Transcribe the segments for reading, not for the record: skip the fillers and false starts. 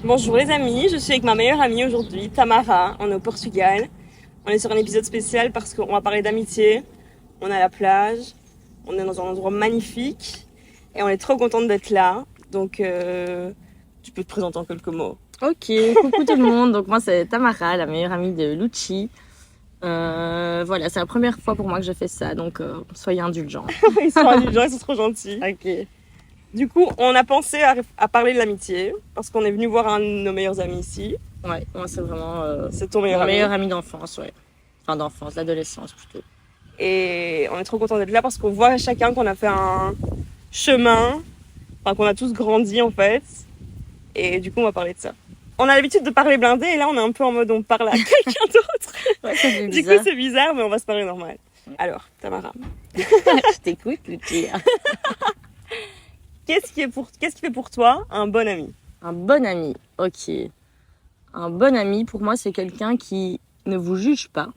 Bonjour les amis, je suis avec ma meilleure amie aujourd'hui, Tamara, on est au Portugal. On est sur un épisode spécial parce qu'on va parler d'amitié, on est à la plage, on est dans un endroit magnifique et on est trop contente d'être là. Donc tu peux te présenter en quelques mots. Ok, coucou tout le monde, donc moi c'est Tamara, la meilleure amie de Lucci. Voilà, c'est la première fois pour moi que je fais ça, donc soyez indulgents. Ils sont indulgents, ils sont trop gentils. Ok. Du coup, on a pensé à parler de l'amitié parce qu'on est venu voir un de nos meilleurs amis ici. Ouais, moi c'est vraiment C'est ton mon meilleur ami. meilleur ami d'enfance, ouais. Enfin d'enfance, d'adolescence plutôt. Et on est trop content d'être là parce qu'on voit chacun qu'on a fait un chemin, enfin qu'on a tous grandi en fait. Et du coup, on va parler de ça. On a l'habitude de parler blindé et là, on est un peu en mode on parle à quelqu'un d'autre. Ouais, ça fait Du coup, bizarre. c'est bizarre, mais on va se parler normal. Alors, Tamara, Je t'écoute, Lucci. qu'est-ce qui fait pour toi un bon ami? Un bon ami, ok. Un bon ami, pour moi, c'est quelqu'un qui ne vous juge pas,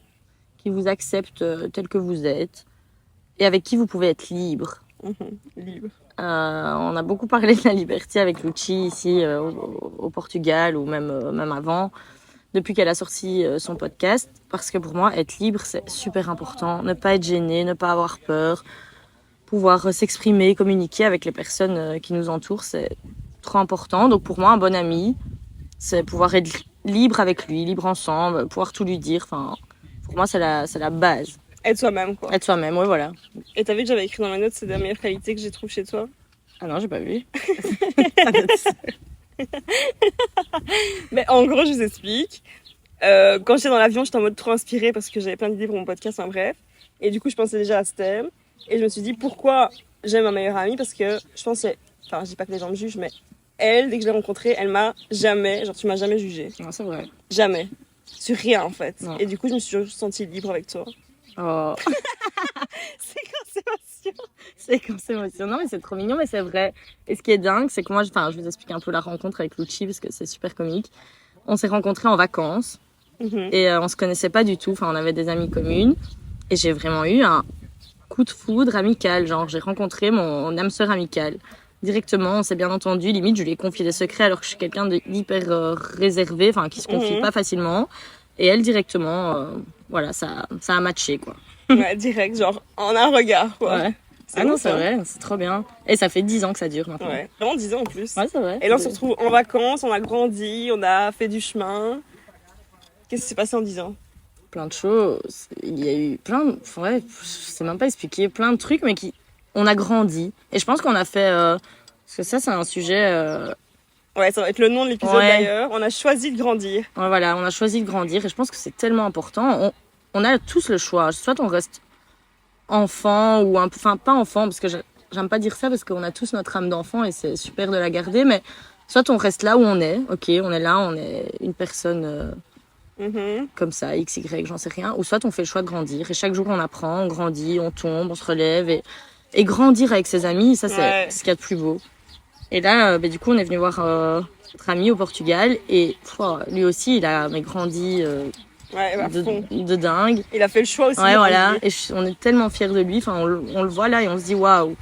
qui vous accepte tel que vous êtes et avec qui vous pouvez être libre. Libre. On a beaucoup parlé de la liberté avec Lucci ici au Portugal ou même avant, depuis qu'elle a sorti son podcast. Parce que pour moi, être libre, c'est super important. Ne pas être gêné, ne pas avoir peur, pouvoir s'exprimer, communiquer avec les personnes qui nous entourent, c'est trop important. Donc pour moi, un bon ami, c'est pouvoir être libre avec lui, libre ensemble, pouvoir tout lui dire. Enfin, pour moi, c'est la base. Être soi-même, quoi. Être soi-même, oui, voilà. Et t'as vu que j'avais écrit dans mes notes, c'est la meilleure qualité que j'ai trouvé chez toi? Ah non, j'ai pas vu. Mais en gros, je vous explique. Quand j'étais dans l'avion, j'étais en mode trop inspirée parce que j'avais plein d'idées pour mon podcast, en bref. Et du coup, je pensais déjà à ce thème. Et je me suis dit, pourquoi j'aime ma meilleure amie? Parce que je pense, enfin, je dis pas que les gens me jugent, mais elle, dès que je l'ai rencontrée, elle m'a jamais, genre, tu m'as jamais jugée. Non, c'est vrai. Jamais. Sur rien, en fait. Non. Et du coup, je me suis toujours sentie libre avec toi. Oh. C'est grâce C'est comme c'est émotionnant, mais c'est trop mignon, mais c'est vrai. Et ce qui est dingue, c'est que moi, je vous explique un peu la rencontre avec Lucci parce que c'est super comique. On s'est rencontrés en vacances et on se connaissait pas du tout. Enfin, on avait des amies communes et j'ai vraiment eu un coup de foudre amical. Genre, j'ai rencontré mon âme sœur amicale directement. On s'est bien entendu. Limite, je lui ai confié des secrets alors que je suis quelqu'un d'hyper réservé, enfin, qui se confie pas facilement. Et elle directement, voilà, ça a matché quoi. Ouais, direct, genre, en un regard, quoi. Ouais. C'est non, ouf, c'est hein. vrai, c'est trop bien. Et ça fait 10 ans que ça dure maintenant. Ouais, vraiment 10 ans en plus. Ouais, c'est vrai. Et là, on se retrouve en vacances, on a grandi, on a fait du chemin. Qu'est-ce qui s'est passé en 10 ans? Plein de choses. Il y a eu plein de... Ouais, je sais même pas expliquer. Plein de trucs, mais qui... On a grandi. Et je pense qu'on a fait... Parce que ça, c'est un sujet... Ouais, ça va être le nom de l'épisode Ouais. d'ailleurs. On a choisi de grandir. Ouais, voilà, on a choisi de grandir. Et je pense que c'est tellement important. On a tous le choix. Soit on reste enfant ou un peu... Enfin, pas enfant, parce que j'aime pas dire ça, parce qu'on a tous notre âme d'enfant et c'est super de la garder. Mais soit on reste là où on est. Ok, on est là, on est une personne... comme ça, X, Y, j'en sais rien. Ou soit on fait le choix de grandir. Et chaque jour, on apprend, on grandit, on tombe, on se relève. Et grandir avec ses amis, ça, c'est ce qu'il y a de plus beau. Et là, du coup, on est venu voir notre ami au Portugal. Et lui aussi, il a grandi de dingue. Il a fait le choix aussi. Ouais, voilà. Et on est tellement fiers de lui. Enfin, on le voit là et on se dit waouh.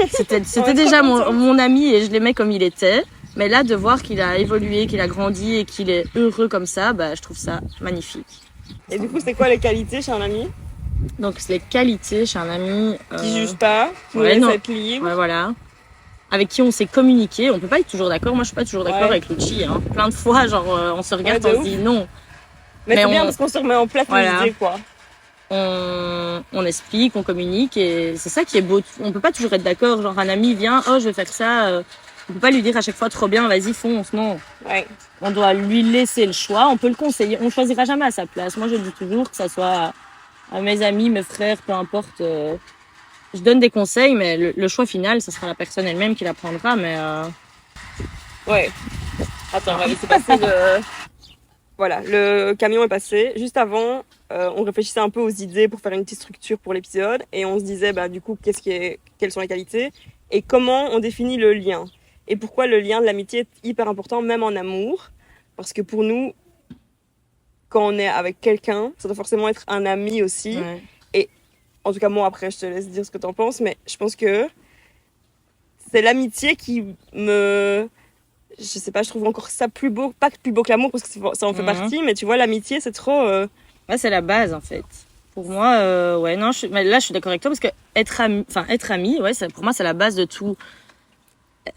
C'était déjà mon ami et je l'aimais comme il était. Mais là, de voir qu'il a évolué, qu'il a grandi et qu'il est heureux comme ça, je trouve ça magnifique. Et du coup, c'est quoi les qualités chez un ami? Donc, c'est les qualités chez un ami... Qui juge pas, qui nous ouais, laisse non. être libre. Ouais, voilà. Avec qui on sait communiquer. On peut pas être toujours d'accord. Moi, je suis pas toujours d'accord Ouais. avec Lucci. Hein. Plein de fois, genre, on se regarde, Ouais, de on se dit non. Mais c'est on- bien parce qu'on se remet en place Voilà. les idées, quoi. On explique, on communique et c'est ça qui est beau. On peut pas toujours être d'accord. Genre, un ami vient, oh, je vais faire ça... On peut pas lui dire à chaque fois trop bien, vas-y fonce, non. Ouais. On doit lui laisser le choix, on peut le conseiller, on choisira jamais à sa place. Moi je dis toujours que ça soit à mes amis, mes frères, peu importe. Je donne des conseils, mais le choix final, ce sera la personne elle-même qui la prendra. Mais Ouais. Attends, on va laisser passer le... Voilà, le camion est passé. Juste avant, on réfléchissait un peu aux idées pour faire une petite structure pour l'épisode. Et on se disait, du coup, quelles sont les qualités et comment on définit le lien. Et pourquoi le lien de l'amitié est hyper important, même en amour. Parce que pour nous, quand on est avec quelqu'un, ça doit forcément être un ami aussi. ouais. Et en tout cas, moi, après, je te laisse dire ce que t'en penses. Mais je pense que c'est l'amitié qui me je sais pas, je trouve encore ça plus beau, pas plus beau que l'amour parce que ça en fait partie, mais tu vois, l'amitié, c'est trop. Ouais, c'est la base en fait. Pour moi, ouais, non, mais là, je suis d'accord avec toi parce que être ami, ouais, pour moi, c'est la base de tout.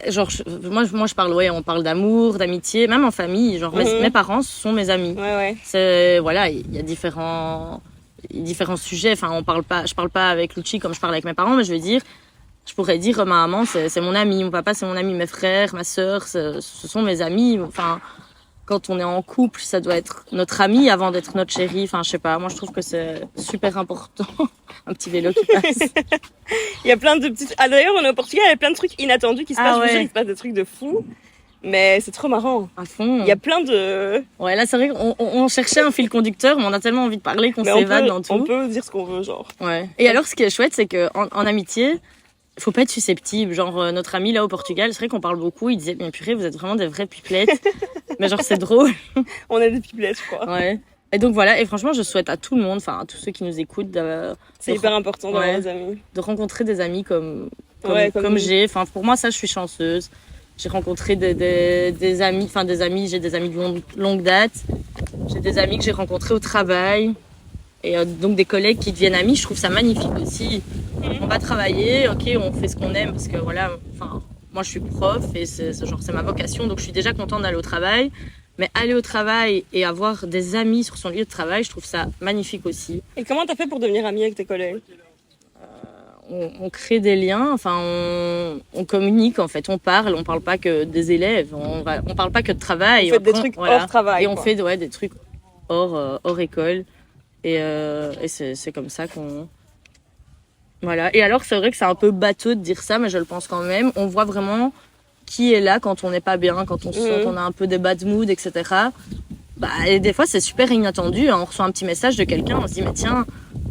Genre, moi, je parle, ouais, on parle d'amour, d'amitié, même en famille. Genre, mes parents sont mes amis. Ouais. C'est, voilà, il y a différents sujets. Enfin, je parle pas avec Lucci comme je parle avec mes parents, mais je veux dire, je pourrais dire, ma maman, c'est mon ami, mon papa, c'est mon ami, mes frères, ma sœur, ce sont mes amis. Enfin, quand on est en couple, ça doit être notre ami avant d'être notre chéri. Enfin, je sais pas, moi, je trouve que c'est super important. Un petit vélo qui passe. Il y a plein de petites. Ah, d'ailleurs, on est au Portugal, il y a plein de trucs inattendus qui se passent. Je veux dire, il se passe des trucs de fou. Mais c'est trop marrant. À fond. Il y a plein de. Ouais, là, c'est vrai qu'on cherchait un fil conducteur, mais on a tellement envie de parler qu'on s'évade dans tout. On peut dire ce qu'on veut, genre. Ouais. Et alors, ce qui est chouette, c'est qu'en amitié, faut pas être susceptible. Genre, notre ami là au Portugal, c'est vrai qu'on parle beaucoup. Il disait, bien purée, vous êtes vraiment des vraies pipelettes. Mais genre, c'est drôle. On est des pipelettes, je crois. Ouais. Et donc voilà, et franchement, je souhaite à tout le monde, enfin à tous ceux qui nous écoutent, c'est hyper important d'avoir des amis. De rencontrer des amis comme j'ai. Enfin, pour moi, ça, je suis chanceuse. J'ai rencontré des amis, j'ai des amis de longue date. J'ai des amis que j'ai rencontrés au travail. Et donc des collègues qui deviennent amis, je trouve ça magnifique aussi. On va travailler, ok, on fait ce qu'on aime parce que voilà, enfin, moi je suis prof et c'est ma vocation, donc je suis déjà contente d'aller au travail. Mais aller au travail et avoir des amis sur son lieu de travail, je trouve ça magnifique aussi. Et comment t'as fait pour devenir amie avec tes collègues ? On crée des liens, enfin on communique en fait, on parle pas que des élèves, on parle pas que de travail. On fait des trucs hors travail. Et on fait des trucs hors école. Et c'est comme ça qu'on... Voilà. Et alors c'est vrai que c'est un peu bateau de dire ça, mais je le pense quand même. On voit vraiment qui est là quand on n'est pas bien, quand on se sent qu'on a un peu des bad moods, etc. Bah, et des fois, c'est super inattendu. On reçoit un petit message de quelqu'un, on se dit, mais tiens,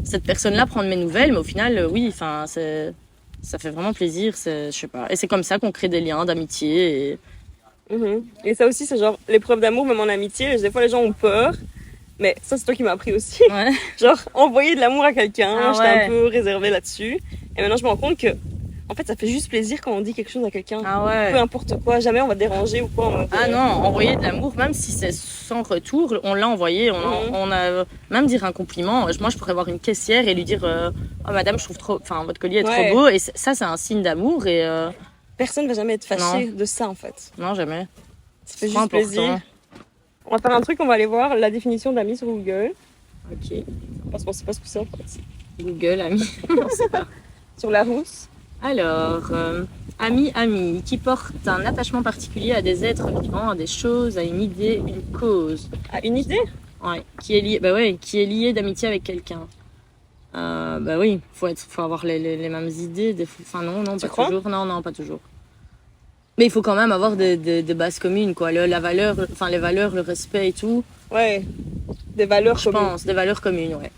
cette personne-là prend de mes nouvelles, mais au final, oui, enfin, ça fait vraiment plaisir, je sais pas. Et c'est comme ça qu'on crée des liens d'amitié. Et ça aussi, c'est genre l'épreuve d'amour, même en amitié. Des fois, les gens ont peur. Mais ça, c'est toi qui m'as appris aussi. Ouais. Genre, envoyer de l'amour à quelqu'un. J'étais ouais. un peu réservée là-dessus. Et maintenant, je me rends compte que en fait, ça fait juste plaisir quand on dit quelque chose à quelqu'un. Ah ouais. Peu importe quoi, jamais on va te déranger ou quoi. Ah non, envoyer de l'amour, même si c'est sans retour, on l'a envoyé. On a même dire un compliment. Moi, je pourrais voir une caissière et lui dire oh madame, je trouve votre collier est trop beau. Et ça, c'est un signe d'amour. Et personne ne va jamais être fâché de ça, en fait. Non, jamais. Ça fait juste plaisir. On va faire un truc, on va aller voir la définition d'amis sur Google. Ok. Parce qu'on sait pas ce que c'est en fait. Google, ami. On sait pas. Sur Larousse. Alors, ami, qui porte un attachement particulier à des êtres vivants, à des choses, à une idée, une cause. À une idée ? Ouais, qui est lié d'amitié avec quelqu'un. Bah oui, faut avoir les mêmes idées. Enfin non, pas toujours. Non, pas toujours. Mais il faut quand même avoir des bases communes, quoi. Les valeurs, le respect et tout. Ouais, des valeurs communes. Je pense, des valeurs communes, ouais.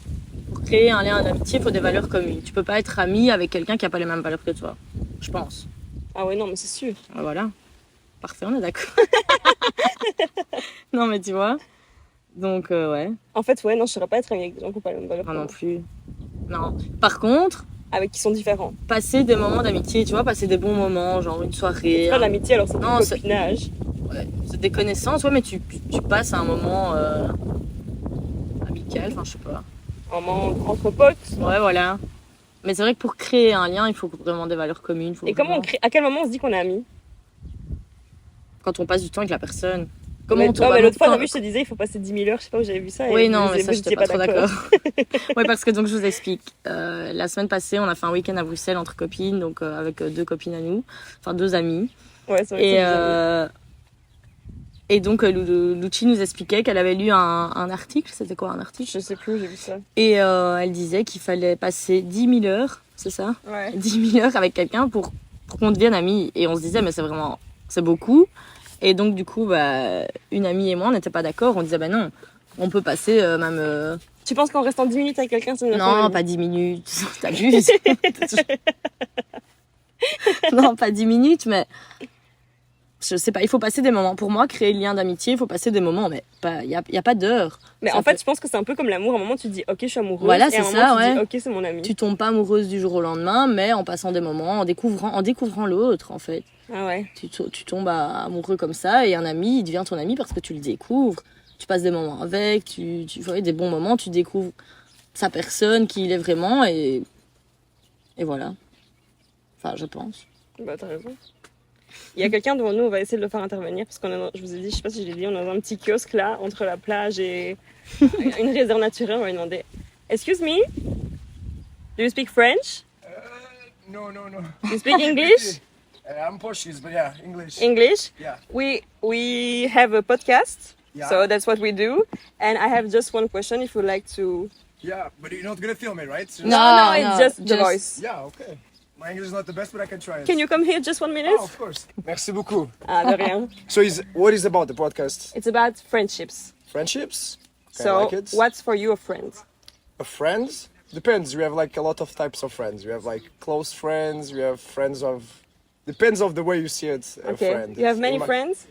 Pour créer un lien d'amitié, il faut des valeurs communes. Tu peux pas être ami avec quelqu'un qui a pas les mêmes valeurs que toi, je pense. Ah ouais, non, mais c'est sûr. Voilà. Parfait, on est d'accord. Non, mais tu vois. Donc, ouais. En fait, ouais, non, je ne saurais pas être amie avec des gens qui n'ont pas les mêmes valeurs. Ah non plus. Non. Par contre... Avec qui sont différents. Passer des moments d'amitié, tu vois, passer des bons moments, genre une soirée. C'est pas de l'amitié, alors c'est du copinage. Ouais, c'est des connaissances, ouais, mais tu passes un moment amical, enfin, je sais pas. Un moment entre potes. Ouais, voilà. Mais c'est vrai que pour créer un lien, il faut vraiment des valeurs communes. Et comment à quel moment on se dit qu'on est amis ? Quand on passe du temps avec la personne. Mais l'autre fois, je te disais, il faut passer 10 000 heures, je sais pas où j'avais vu ça. Oui, non, mais ça, j'étais pas trop d'accord. Ouais, parce que donc, je vous explique. La semaine passée, on a fait un week-end à Bruxelles entre copines, donc avec 2 copines à nous, enfin 2 amies. Ouais, c'est vrai. Et donc, Lucci nous expliquait qu'elle avait lu un article. C'était quoi un article ? Je sais plus, j'ai vu ça. Et elle disait qu'il fallait passer 10 000 heures, c'est ça ? Ouais. 10 000 heures avec quelqu'un pour qu'on devienne amis. Et on se disait, mais c'est beaucoup. Et donc, du coup, une amie et moi, on n'était pas d'accord. On disait, non, on peut passer même... Tu penses qu'en restant 10 minutes avec quelqu'un, c'est Non, pas 10 minutes. T'abuses. Non, pas 10 minutes, mais... Je sais pas, il faut passer des moments. Pour moi, créer le lien d'amitié, il faut passer des moments, mais il y a pas d'heure. Mais en fait, je pense que c'est un peu comme l'amour. À un moment, tu te dis, ok, je suis amoureuse. Voilà, c'est ça, ouais. Tu dis, ok, c'est mon ami. Tu tombes pas amoureuse du jour au lendemain, mais en passant des moments, en découvrant l'autre, en fait. Ah ouais. Tu tombes amoureux comme ça, et un ami, il devient ton ami parce que tu le découvres. Tu passes des moments avec, tu vois, des bons moments, tu découvres sa personne, qui il est vraiment, et voilà. Enfin, je pense. Bah, t'as raison. Il y a quelqu'un devant nous, on va essayer de le faire intervenir parce qu'on est je vous ai dit, je sais pas si je l'ai dit, on est dans un petit kiosque là, entre la plage et une réserve naturelle. On va lui demander Excuse me, do you speak French? No. You speak English? I'm Portuguese, but yeah, English. English? Yeah. We have a podcast, Yeah. so that's what we do. And I have just one question if you'd like to. Yeah, but you're not gonna film it, right? So- No. It's just the voice. Yeah, okay. My English is not the best, but I can try it. Can you come here just 1 minute? Oh, of course. Merci beaucoup. Ah, de rien. So, what is about the podcast? It's about friendships. Friendships? Okay, I So, like it. what's for you a friend? Friends? Depends. We have like a lot of types of friends. We have like close friends. We have friends of. Depends of the way you see it. A Okay. friend. You have many In my- friends?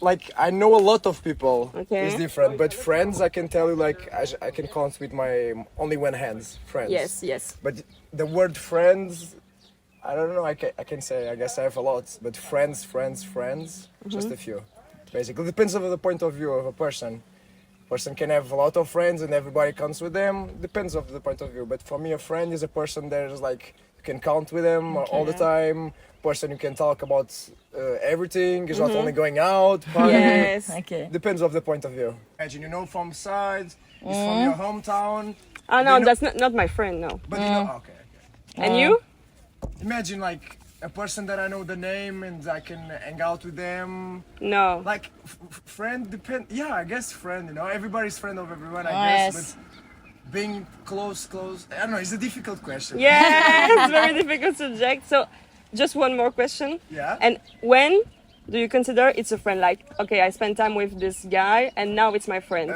Like I know a lot of people. Okay. It's different, but friends I can tell you like I can count with my only one hands. Friends. Yes. But the word friends, I don't know. I can say. I guess I have a lot. But friends, just a few. Basically, depends on the point of view of a person. Person can have a lot of friends and everybody counts with them. Depends of the point of view. But for me, a friend is a person that is like you can count with them all the time. Person you can talk about everything. Is not only going out. Partying. Yes. Ok. Depends of the point of view. Imagine you know from side, he's from your hometown. Oh no, You know- that's not my friend, no. But you know, okay. And you? Imagine like a person that I know the name and I can hang out with them. No. Like friend depend. Yeah, I guess friend. You know, everybody's friend of everyone. I Yes. guess, but being close. I don't know. It's a difficult question. Yes, very difficult subject. So, just one more question. Yeah. And when do you consider it's a friend? Like, okay, I spent time with this guy and now it's my friend.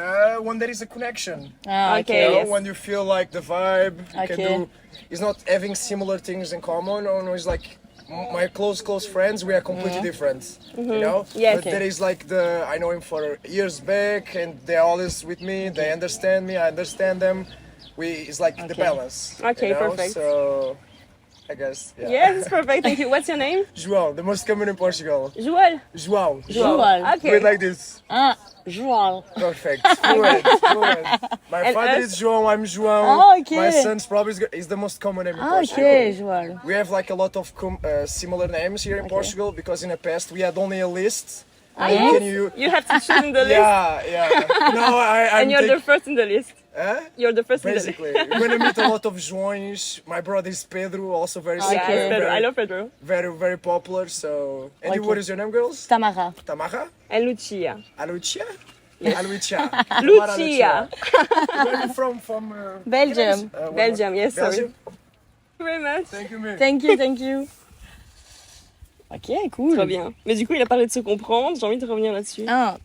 When there is a connection. Ah, Okay. You know, yes. when you feel like the vibe, you Okay. can do. It's not having similar things in common, or no, it's like my close friends. We are completely different. You know. Yeah, But okay. there is like I know him for years back, and they're always with me. They understand me. I understand them. It's like the Okay. balance. Okay, you know? perfect. So, I guess. Yeah. Yes, it's perfect. Thank you. What's your name? João, the most common in Portugal. Joel. João. João. Do Okay. it like this. Ah, João. Perfect. Fluent. My And father us? is João. I'm João. Ah, okay. My son's probably is the most common name in Ah, Portugal. ok, João. We have like a lot of similar names here in Portugal because in the past we had only a list. And yes? can you? You have to choose in the list. Yeah. No, I'm And you're the first in the list. Huh? You're the first Basically, in the list. you're gonna meet a lot of Joões. My brother is Pedro, also very Yes, similar, Pedro. I very, love Pedro. very popular. So, and you, Okay. what is your name, girls? Tamara. Tamara? And Lucia. Alucia? Alucia. Lucia. Where are you from? From Belgium. what- Belgium, yes, sorry. Belgium? Thank you very much. Thank you, man. Thank you. Ok, cool. Très bien. Mais du coup, il a parlé de se comprendre. J'ai envie de revenir là-dessus. Ah,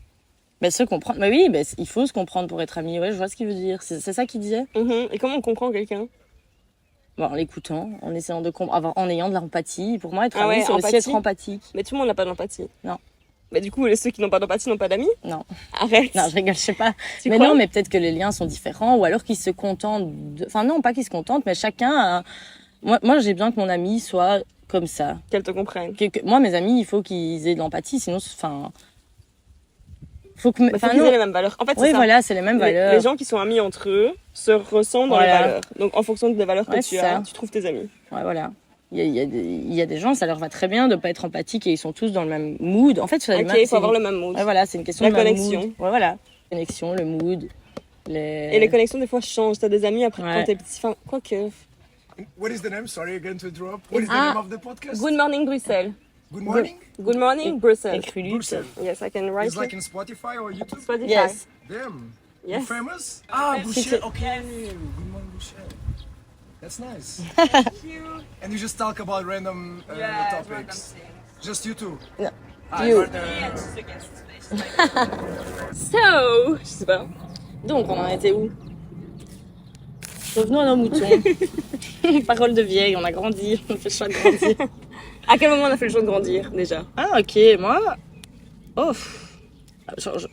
mais se comprendre. Mais oui, mais il faut se comprendre pour être ami. Ouais, je vois ce qu'il veut dire. C'est ça qu'il disait. Mhm. Et comment on comprend quelqu'un? Bon, en l'écoutant, en essayant de comprendre, en ayant de l'empathie. Pour moi, être Ah ami, ouais, c'est aussi empathie. être empathique. Mais tout le monde n'a pas d'empathie. Non. Mais du coup, ceux qui n'ont pas d'empathie n'ont pas d'amis? Non. Arrête. Non, je rigole, je sais pas. Tu Mais crois? non, mais peut-être que les liens sont différents, ou alors qu'ils se contentent Enfin non, pas qu'ils se contentent, mais chacun a... Moi, j'ai besoin que mon ami soit comme ça. Qu'elles te comprennent. Moi, mes amis, il faut qu'ils aient de l'empathie, sinon, enfin... Faut que... Il faut Enfin, qu'ils non. aient les mêmes valeurs. En fait, c'est Oui, ça. voilà, c'est les mêmes valeurs. Les gens qui sont amis entre eux se ressemblent dans Voilà. les valeurs. Donc, en fonction des valeurs que Ouais, tu c'est as, ça. tu trouves tes amis. Ouais, voilà. Il y a des gens, ça leur va très bien de pas être empathique et ils sont tous dans le même mood. En fait, c'est Ok, il faut avoir le même mood. Ouais, voilà, c'est une question La de même connexion. mood. Ouais, voilà. Connexion, le mood. Et les connexions, des fois, changent. T'as des amis après Ouais. quand t'es petit. Enfin, quoique. What is the name? Sorry again to interrupt. What is the Ah. name of the podcast? Good morning, Bruxelles. Good morning. Good morning, Brussels. Écrit Bruxelles. Yes, I can write It's like it. in Spotify or YouTube. Spotify. Yes. Damn. Yes. You famous? Ah, Yes. Bruxelles. Okay. Good morning, Bruxelles. That's nice. And you just talk about random topics. Just you two. No. Ah, You. are the- So, je sais pas. Donc, on en était où? Revenons à nos moutons. Parole de vieille, on a grandi, on fait choix de grandir. À quel moment on a fait le choix de grandir, déjà? Ah, ok, moi... Oh,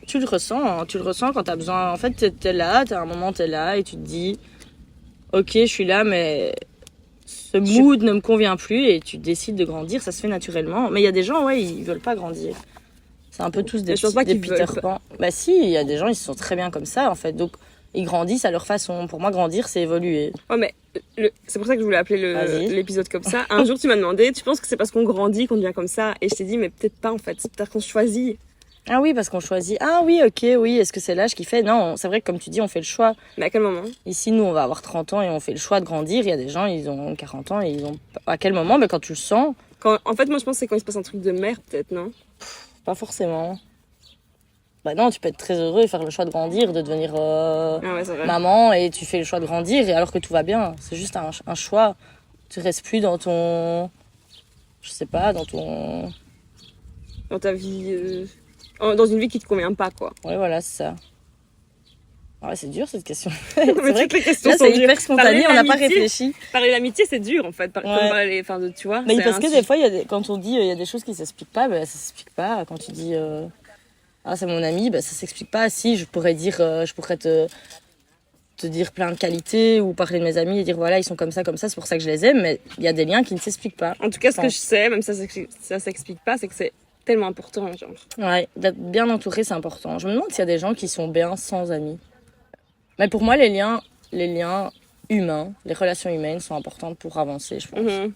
tu le ressens quand t'as besoin. En fait, t'es là, t'as un moment, t'es là et tu te dis, ok, je suis là, mais ce mood ne me convient plus et tu décides de grandir, ça se fait naturellement. Mais il y a des gens, ouais, ils veulent pas grandir. C'est un peu tous des, je pense pas des qu'ils Peter veulent Pan. Bah si, il y a des gens, ils se sont très bien comme ça, en fait. Donc, ils grandissent à leur façon. Pour moi, grandir, c'est évoluer. Ouais, mais c'est pour ça que je voulais appeler Vas-y. l'épisode comme ça. Un jour, tu m'as demandé, tu penses que c'est parce qu'on grandit qu'on devient comme ça? Et je t'ai dit, mais peut-être pas en fait. C'est peut-être qu'on choisit. Ah oui, parce qu'on choisit. Ah oui, ok, oui. Est-ce que c'est l'âge qui fait? Non, c'est vrai que comme tu dis, on fait le choix. Mais à quel moment? Ici, nous, on va avoir 30 ans et on fait le choix de grandir. Il y a des gens, ils ont 40 ans et ils ont... À quel moment? Mais quand tu le sens, En fait, moi, je pense que c'est quand il se passe un truc de merde, peut-être, non? pas forcément. Bah non, tu peux être très heureux et faire le choix de grandir, de devenir Ah ouais, c'est vrai. maman et tu fais le choix de grandir et alors que tout va bien. C'est juste un choix. Tu restes plus dans ton... Je sais pas, dans ton... Dans ta vie... dans une vie qui te convient pas, quoi. Ouais, voilà, c'est ça. Ouais, c'est dur cette question. Mais c'est vrai toutes les questions là, sont c'est dures. hyper spontané, on n'a pas l'amitié- réfléchi. Parler d'amitié, c'est dur, en fait. Comme Ouais. parler, enfin, tu vois. Mais c'est parce un que sujet. des fois, quand on dit il y a des choses qui s'expliquent pas, bah, ça s'explique pas. Quand tu dis ah c'est mon ami, bah, ça s'explique pas. Si je pourrais dire, je pourrais te dire plein de qualités ou parler de mes amis et dire voilà ils sont comme ça, c'est pour ça que je les aime. Mais il y a des liens qui ne s'expliquent pas. En tout cas, ce que pense. je sais, même ça s'explique pas, c'est que c'est tellement important, genre. Ouais, d'être bien entouré c'est important. Je me demande s'il y a des gens qui sont bien sans amis. Mais pour moi les liens humains, les relations humaines sont importantes pour avancer, je pense. Mhm.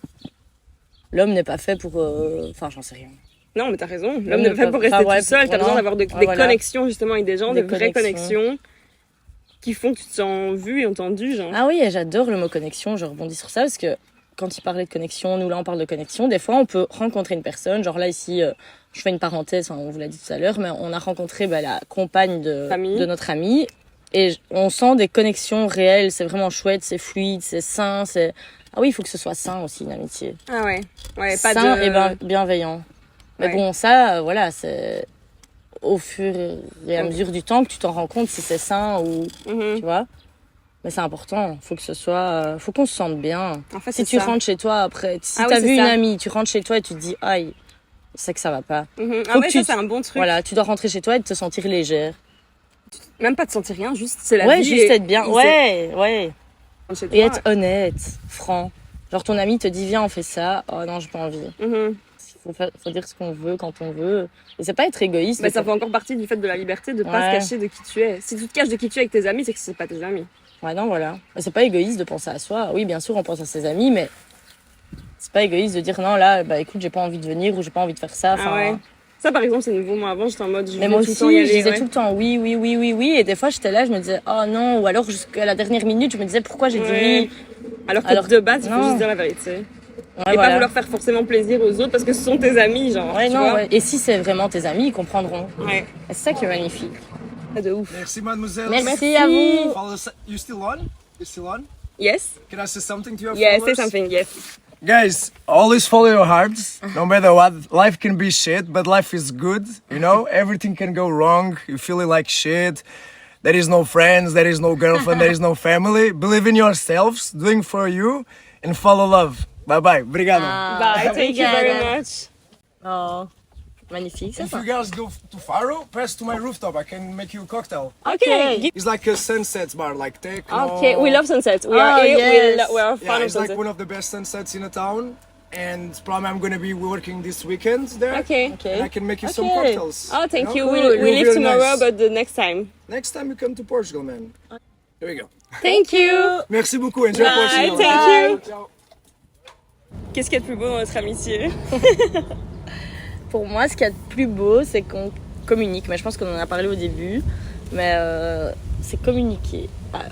L'homme n'est pas fait pour, enfin j'en sais rien. Non, mais t'as raison. L'homme L'homme n'est n'est pas pas- pour rester enfin, ouais, tout seul. T'as voilà. besoin d'avoir des Voilà. connexions, justement, avec des gens, Des des vraies connexions. connexions qui font que tu te sens vu et entendu, genre. Ah oui, et j'adore le mot connexion, je rebondis sur ça parce que quand il parlait de connexion, nous là on parle de connexion, des fois on peut rencontrer une personne, genre là ici, je fais une parenthèse, on vous l'a dit tout à l'heure, mais on a rencontré la compagne de notre amie et on sent des connexions réelles, c'est vraiment chouette, c'est fluide, c'est sain, c'est... Ah oui, il faut que ce soit sain aussi une amitié. Ah ouais. Ouais, pas Sain de... et bienveillant. Mais Ouais. bon, ça, voilà, c'est au fur et à mesure du temps que tu t'en rends compte si c'est sain ou... Mhm. Tu vois, mais c'est important, faut que ce soit, faut qu'on se sente bien. En fait, Si c'est tu ça. rentres chez toi après, si Ah t'as oui, c'est vu une ça. amie, tu rentres chez toi et tu te dis aïe, c'est que ça va pas. Mhm. Ah Faut ouais, que ça, tu- c'est un bon truc. Voilà, tu dois rentrer chez toi et te sentir légère. Même pas de sentir rien, juste c'est la Ouais, vie. juste et être bien. il Ouais. s'est- chez Et toi. être honnête, franc. Genre ton ami te dit viens on fait ça. Oh non j'ai pas envie. Mhm. Faut dire ce qu'on veut quand on veut. Et c'est pas être égoïste. Bah, mais ça fait encore partie du fait de la liberté de pas Ouais. se cacher de qui tu es. Si tu te caches de qui tu es avec tes amis, c'est que c'est pas tes amis. Ouais non voilà. Mais c'est pas égoïste de penser à soi. Oui bien sûr on pense à ses amis mais c'est pas égoïste de dire non là bah écoute j'ai pas envie de venir ou j'ai pas envie de faire ça. Ah ouais. Ça, par exemple, c'est nouveau. Moi, avant, j'étais en mode. Je Mais voulais moi tout le aussi, temps y aller, je disais ouais. tout le temps oui. Et des fois, j'étais là, je me disais oh non. Ou alors, jusqu'à la dernière minute, je me disais pourquoi j'ai dit Ouais. oui. Alors que Alors, de base, il faut non. juste dire la vérité. Ouais, Et pas voilà. vouloir faire forcément plaisir aux autres parce que ce sont tes amis, genre. Ouais, tu non, vois. ouais. Et si c'est vraiment tes amis, ils comprendront. Ouais. Et c'est ça qui est magnifique. Ah, de ouf. Merci, mademoiselle. Merci à vous. You still on? You still on? Yes? Can I say something to your Yes, say followers? something, yes. Guys, always follow your hearts, no matter what. Life can be shit, but life is good, you know? Everything can go wrong. You feeling like shit. There is no friends, there is no girlfriend, there is no family. Believe in yourselves, doing for you, and follow love. Bye bye. Obrigado. Bye, thank you very much. Oh, magnifique, c'est If ça. you guys go to Faro, pass to my rooftop. I can make you a cocktail. Okay. It's like a sunset bar, like techno. Okay, we love sunset. We Oh, are here. yes. We are Yeah, fan of it's like sunset. one of the best sunsets in the town. And probably I'm gonna be working this weekend there. Okay. And I can make you some Okay. cocktails. Oh, thank you. know? We You're leave very tomorrow, nice. but the next time. Next time you come to Portugal, man. Here we go. Thank you. Merci beaucoup. Enjoy Bye, Portugal. thank you. Ciao. Qu'est-ce qu'il y a de plus beau dans notre amitié? Pour moi, ce qu'il y a de plus beau, c'est qu'on communique. Mais je pense qu'on en a parlé au début. Mais c'est communiquer.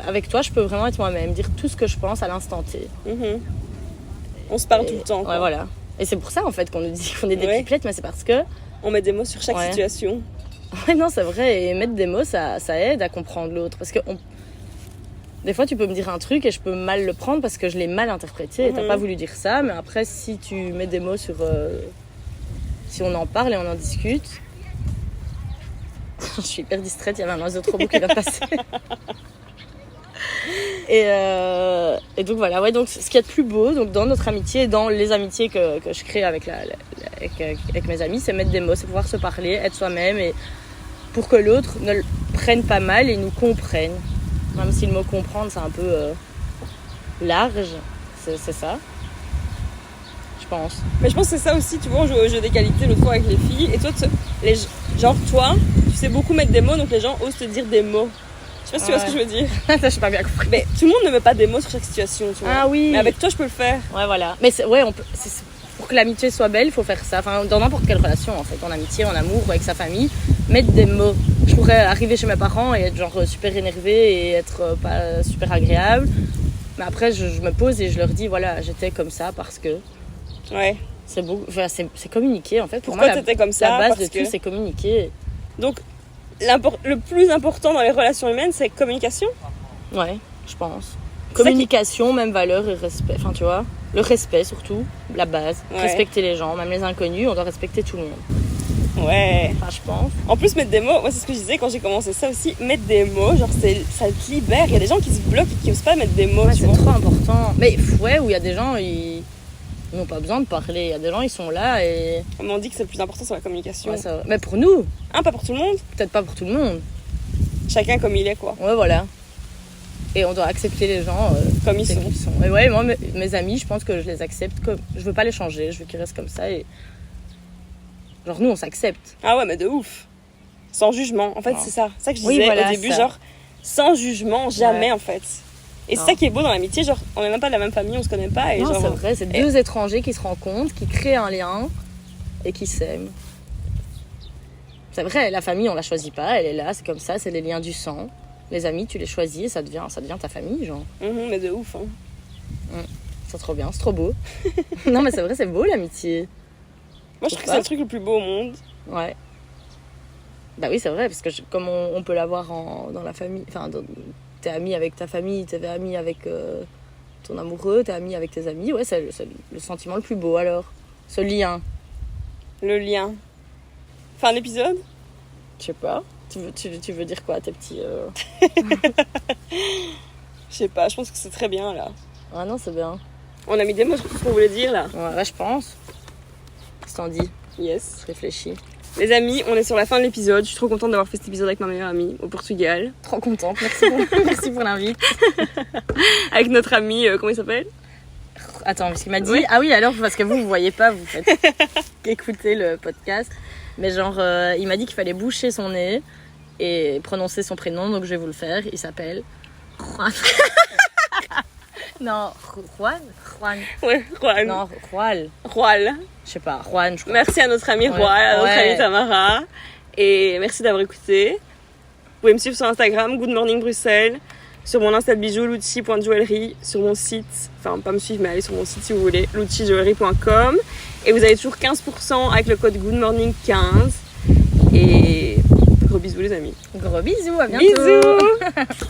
Avec toi, je peux vraiment être moi-même, dire tout ce que je pense à l'instant T. Mhm. On se parle Et- tout le temps. Ouais, quoi. voilà. Et c'est pour ça, en fait, qu'on nous dit qu'on est des Ouais. pipelettes, mais c'est parce que... On met des mots sur chaque Ouais. situation. Ouais, non, c'est vrai. Et mettre des mots, ça aide à comprendre l'autre. Parce que des fois, tu peux me dire un truc et je peux mal le prendre parce que je l'ai mal interprété. Et t'as Mhm. pas voulu dire ça. Mais après, si tu mets des mots sur... si on en parle et on en discute... Je suis hyper distraite, il y avait un oiseau trop beau qui vient de passer. Et donc voilà, ouais, donc ce qu'il y a de plus beau donc dans notre amitié et dans les amitiés que je crée avec, avec mes amis, c'est mettre des mots, c'est pouvoir se parler, être soi-même et pour que l'autre ne le prenne pas mal et nous comprenne. Même si le mot comprendre c'est un peu large, c'est ça. Je pense. Mais je pense que c'est ça aussi, tu vois, on joue au jeu des qualités l'autre fois avec les filles. Et toi, genre toi, tu sais beaucoup mettre des mots, donc les gens osent te dire des mots. Je sais pas si tu vois ce que je veux dire. Ça, j'ai pas bien compris. Mais tout le monde ne met pas des mots sur chaque situation, tu vois. Ah oui. Mais avec toi, je peux le faire. Ouais, voilà. Mais pour que l'amitié soit belle, il faut faire ça. Enfin, dans n'importe quelle relation, en fait. En amitié, en amour, ou avec sa famille. Mettre des mots. Je pourrais arriver chez mes parents et être genre super énervée et être pas super agréable. Mais après, je me pose et je leur dis, voilà, j'étais comme ça parce que... Ouais. C'est beau. Enfin, c'est communiquer, en fait. Pour Pourquoi moi, t'étais comme ça? La base parce de tout, c'est communiquer. Donc, le plus important dans les relations humaines, c'est communication. Ouais, je pense. Communication, même valeur et respect. Enfin, tu vois, le respect surtout, la base. Ouais. Respecter les gens, même les inconnus, on doit respecter tout le monde. Ouais. Enfin, je pense. En plus, mettre des mots, moi c'est ce que je disais quand j'ai commencé ça aussi, mettre des mots, genre ça te libère. Il y a des gens qui se bloquent et qui osent pas mettre des mots, Ouais, tu c'est vois. trop important. Mais ouais, où il y a des gens, ils n'ont pas besoin de parler. Il y a des gens, ils sont là et... On m'a dit que c'est le plus important sur la communication. Ouais, ça... Mais pour nous, Pas pour tout le monde. peut-être pas pour tout le monde. Chacun comme il est, quoi. Ouais, voilà. Et on doit accepter les gens Comme ils tels sont. qu'ils sont. Et ouais, moi, mes amis, je pense que je les accepte comme... Je veux pas les changer, je veux qu'ils restent comme ça et... Genre, nous, on s'accepte. Ah ouais, mais de ouf. Sans jugement. En fait, Non. c'est ça. C'est ça que je Oui, disais voilà, au début, ça. genre, sans jugement, jamais, Ouais. en fait. Et Non. c'est ça qui est beau dans l'amitié, genre, on est même pas de la même famille, on se connaît pas. Et Non, genre, c'est vrai, c'est deux étrangers qui se rencontrent, qui créent un lien et qui s'aiment. C'est vrai, la famille, on la choisit pas, elle est là, c'est comme ça, c'est les liens du sang. Les amis, tu les choisis et ça devient ta famille, genre. mais de ouf, hein. C'est trop bien, c'est trop beau. Non, mais c'est vrai, c'est beau l'amitié. Moi, je trouve que c'est le truc le plus beau au monde. Ouais. Bah oui, c'est vrai, parce que comme on peut l'avoir dans la famille, enfin, t'es ami avec ta famille, t'es ami avec ton amoureux, t'es ami avec tes amis, ouais, c'est le sentiment le plus beau alors. Ce lien. Le lien. Fin d'épisode? Je sais pas. Tu veux dire quoi, tes petits... Je sais pas, je pense que c'est très bien, là. Ah non, c'est bien. On a mis des mots sur tout ce qu'on voulait dire, là. Ouais, je pense. Qu'est-ce que t'en dis? Yes. Je réfléchis. Les amis, on est sur la fin de l'épisode. Je suis trop contente d'avoir fait cet épisode avec ma meilleure amie au Portugal. Trop contente, merci merci pour l'invite. Avec notre ami, comment il s'appelle? Attends, parce qu'il m'a dit... Oui. Ah oui, alors, parce que vous voyez pas, vous faites écouter le podcast. Mais genre, il m'a dit qu'il fallait boucher son nez et prononcer son prénom, donc je vais vous le faire. Il s'appelle Juan. Non, Juan. Ouais, Juan. Non, Juan. Juan. Je sais pas, Juan, je crois. Merci à notre ami Ouais. Juan, à notre Ouais. amie Tamara. Et merci d'avoir écouté. Vous pouvez me suivre sur Instagram, Good Morning Bruxelles. Sur mon Insta de bijoux, lucci.joaillerie. Sur mon site, enfin pas me suivre, mais allez sur mon site si vous voulez, luccijoaillerie.com. Et vous avez toujours 15% avec le code Good Morning 15. Et gros bisous les amis. Gros bisous, à bientôt. Bisous.